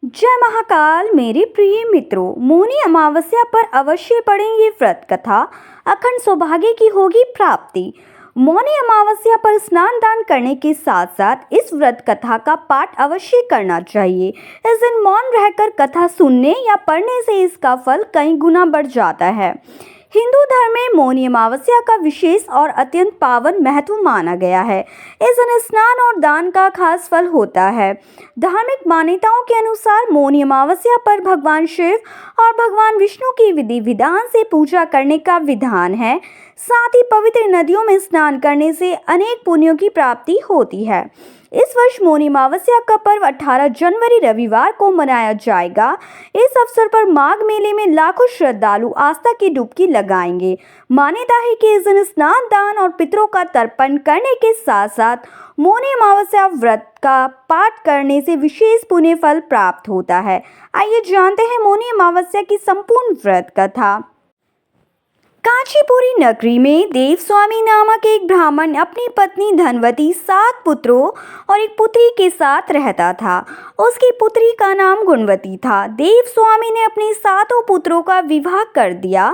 जय महाकाल मेरे प्रिय मित्रों, मौनी अमावस्या पर अवश्य पढ़ें ये व्रत कथा। अखंड सौभाग्य की होगी प्राप्ति। मौनी अमावस्या पर स्नान दान करने के साथ साथ इस व्रत कथा का पाठ अवश्य करना चाहिए। इस दिन मौन रहकर कथा सुनने या पढ़ने से इसका फल कई गुना बढ़ जाता है। हिंदू धर्म में मौनी अमावस्या का विशेष और अत्यंत पावन महत्व माना गया है। इस दिन स्नान और दान का खास फल होता है। धार्मिक मान्यताओं के अनुसार मौनी अमावस्या पर भगवान शिव और भगवान विष्णु की विधि विधान से पूजा करने का विधान है। साथ ही पवित्र नदियों में स्नान करने से अनेक पुण्यों की प्राप्ति होती है। इस वर्ष मौनी अमावस्या का पर्व 18 जनवरी रविवार को मनाया जाएगा। इस अवसर पर माघ मेले में लाखों श्रद्धालु आस्था की डुबकी लगाएंगे। मान्यता है कि इस दिन स्नान दान और पितरों का तर्पण करने के साथ साथ मौनी अमावस्या व्रत का पाठ करने से विशेष पुण्य फल प्राप्त होता है। आइए जानते हैं मौनी अमावस्या की संपूर्ण व्रत कथा। कांचीपुरी नगरी में देवस्वामी नामक एक ब्राह्मण अपनी पत्नी धनवती 7 पुत्रों और एक पुत्री के साथ रहता था। उसकी पुत्री का नाम गुणवती था। देवस्वामी ने अपने 7 पुत्रों का विवाह कर दिया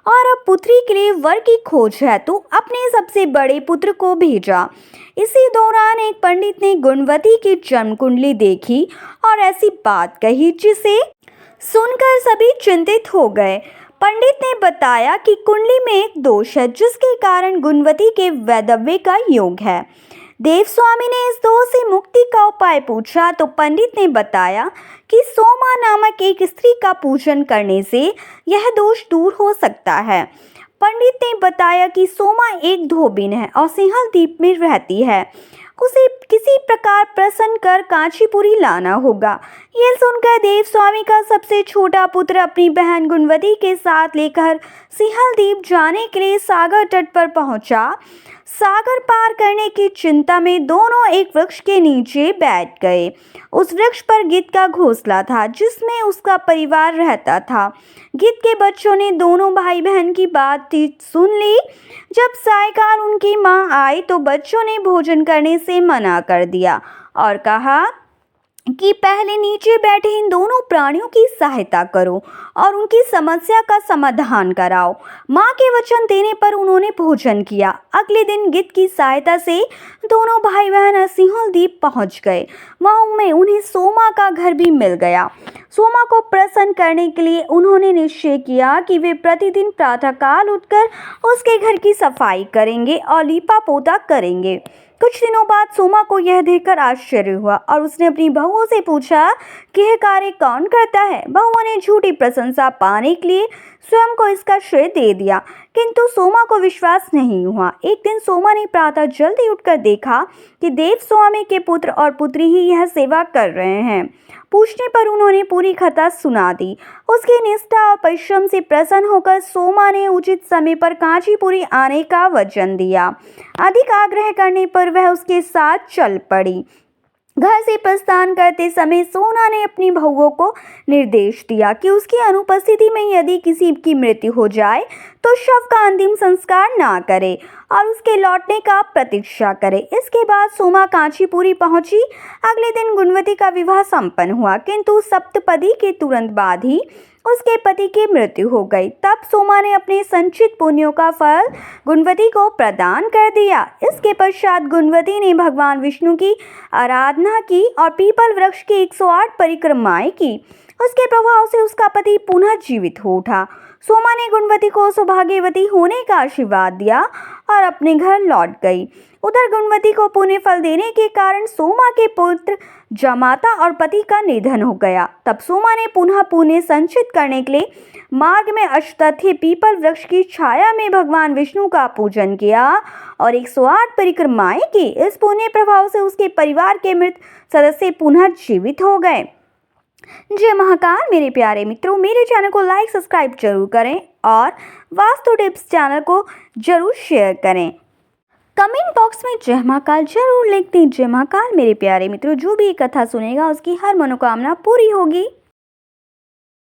और अब पुत्री के लिए वर की खोज है तो अपने सबसे बड़े पुत्र को भेजा। इसी दौरान एक पंडित ने गुणवती की जन्म कुंडली देखी और ऐसी बात कही जिसे सुनकर सभी चिंतित हो गए। पंडित ने बताया कि कुंडली में एक दोष है जिसके कारण गुणवती के वैधव्य का योग है। देवस्वामी ने इस दोष से मुक्ति का उपाय पूछा तो पंडित ने बताया कि सोमा नामक एक स्त्री का पूजन करने से यह दोष दूर हो सकता है। पंडित ने बताया कि सोमा एक धोबिन है और सिंहल द्वीप में रहती है। उसे किसी प्रकार प्रसन्न कर कांचीपुरी लाना होगा। यह सुनकर देवस्वामी का सबसे छोटा पुत्र अपनी बहन गुणवती के साथ लेकर सिंहल द्वीप जाने के लिए सागर तट पर पहुंचा। सागर पार करने की चिंता में दोनों एक वृक्ष के नीचे बैठ गए। उस वृक्ष पर गिद्ध का घोंसला था जिसमें उसका परिवार रहता था। गिद्ध के बच्चों ने दोनों भाई बहन की बातचीत सुन ली। जब सायकाल उनकी मां आई तो बच्चों ने भोजन करने से मना कर दिया और कहा कि पहले नीचे बैठे इन दोनों प्राणियों की सहायता करो और उनकी समस्या का समाधान कराओ। माँ के वचन देने पर उन्होंने भोजन किया। अगले दिन गिद्ध की सहायता से दोनों भाई बहन सिंहल द्वीप पहुँच गए। वहाँ में उन्हें सोमा का घर भी मिल गया। सोमा को प्रसन्न करने के लिए उन्होंने निश्चय किया कि वे प्रतिदिन प्रातःकाल उठकर उसके घर की सफाई करेंगे और लीपा पोता करेंगे। कुछ दिनों बाद सोमा को यह देखकर आश्चर्य हुआ और उसने अपनी बहुओं से पूछा कि यह कार्य कौन करता है। बहुओं ने झूठी प्रशंसा पाने के लिए स्वयं को इसका श्रेय दे दिया, किंतु सोमा को विश्वास नहीं हुआ। एक दिन सोमा ने प्रातः जल्दी उठकर देखा कि देवस्वामी के पुत्र और पुत्री ही यह सेवा कर रहे हैं। पूछने पर उन्होंने पूरी कथा सुना दी। उसकी निष्ठा और परिश्रम से प्रसन्न होकर सोमा ने उचित समय पर कांचीपुरी आने का वचन दिया। अधिक आग्रह करने पर वह उसके साथ चल पड़ी। घर से प्रस्थान करते समय सोना ने अपनी बहुओं को निर्देश दिया कि उसकी अनुपस्थिति में यदि किसी की मृत्यु हो जाए तो शव का अंतिम संस्कार ना करे और उसके लौटने का प्रतीक्षा करे। इसके बाद सोमा कांचीपुरी पहुंची। अगले दिन गुणवती का विवाह संपन्न हुआ, किंतु सप्तपदी के तुरंत बाद ही उसके पति की मृत्यु हो गई। तब सोमा ने अपने संचित पुण्यों का फल गुणवती को प्रदान कर दिया। इसके पश्चात गुणवती ने भगवान विष्णु की आराधना की और पीपल वृक्ष की 108 परिक्रमाएं की। उसके प्रभाव से उसका पति पुनः जीवित हो उठा। सोमा ने गुणवती को सौभाग्यवती होने का आशीर्वाद दिया और अपने घर लौट गई। उधर गुणवती को पुण्य फल देने के कारण सोमा के पुत्र जामाता और पति का निधन हो गया। तब सोमा ने पुनः पुण्य संचित करने के लिए मार्ग में अष्टत्थीय पीपल वृक्ष की छाया में भगवान विष्णु का पूजन किया और 108 परिक्रमाएं की। इस पुण्य प्रभाव से उसके परिवार के मृत सदस्य पुनः जीवित हो गए। जय महाकाल मेरे प्यारे मित्रों, मेरे चैनल को लाइक सब्सक्राइब जरूर करें और वास्तु टिप्स चैनल को जरूर शेयर करें। कमेंट बॉक्स में जय महाकाल जरूर लिख दें। जय महाकाल मेरे प्यारे मित्रों, जो भी कथा सुनेगा उसकी हर मनोकामना पूरी होगी।